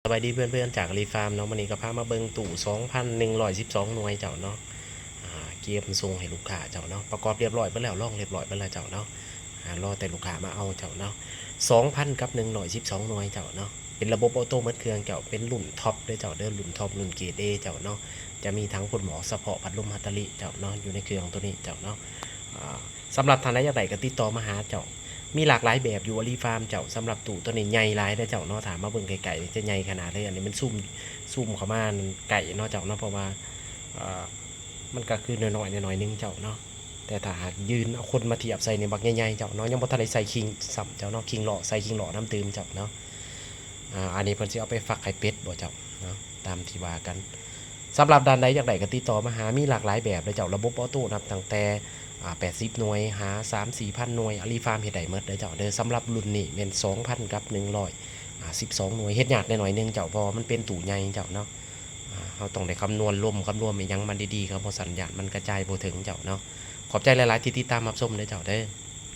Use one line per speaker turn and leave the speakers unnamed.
สวัสดีเพื่อนๆจากรีฟาร์มเนาะวันนี้ก็พามาเบิงตู่2,112หน่วยเจ้าเนาะเกียร์ส่งให้ลูกค้าเจ้าเนาะประกอบเรียบร้อยไปแล้วล่องเรียบร้อยไปแล้วเจ้าเนาะรอแต่ลูกค้ามาเอาเจ้าเนาะ2,000กับ112หน่วยเจ้าเนาะเป็นระบบออโต้มัดเครื่องเจ้าเป็นรุ่นท็อปด้วยเจ้าเดินรุ่นท็อปรุ่นเกรดเอเจ้าเนาะจะมีทั้งคุณหมอเฉพาะพัดลมฮัตตาริเจ้าเนาะอยู่ในเครื่องตัวนี้เจ้าเนาะสำหรับท่านใดอยากได้ก็ติดต่อมาหาเจ้ามีหลากหลายแบบอยู่อลีฟาร์มเจ้าสำหรับตู่ตัวนี้ใหญ่หลายได้เจ้าเนาะถามมาเบิ่งไก่ๆจะใหญ่ขนาดเลยอันนี้มันซุ่มเข้ามาไก่เนาะเจ้าเนาะเพราะว่ามันก็คือน้อยๆนึงเจ้าเนาะแต่ถ้ายืนเอาคนมาเทียบใส่ในบักใหญ่ๆเจ้าเนาะยังบ่ทันได้ใส่คิงสับเจ้าเนาะคิงหล่อใส่คิงหล่อน้ำตืมเจ้าเนาะอันนี้เพิ่นสิเอาไปฟักไข่เป็ดบ่เจ้าเนาะตามที่ว่ากันสำหรับด้านใดอยากได้ก็ติดต่อมาหามีหลากหลายแบบเลยเจ้าระบบออโต้นับตั้งแต่80หน่วยหา 3-4,000 หน่วยอลีฟาร์มเฮ็ดได้หมดเด้อเจ้าเด้อสำหรับรุ่นนี้เป็น 2,000 กับ12หน่วยเฮ็ดยากได้หน่อยนึงเจ้าเพราะมันเป็นตู้ใหญ่เจ้าเนาะเราต้องได้คำนวณคำนวณอีหยังมันดีๆครับเพราะสัญญาณมันกระจายบ่ถึงเจ้าเนาะขอบใจหลายๆที่ติดตามรับชมเด้อเจ้าเด้อ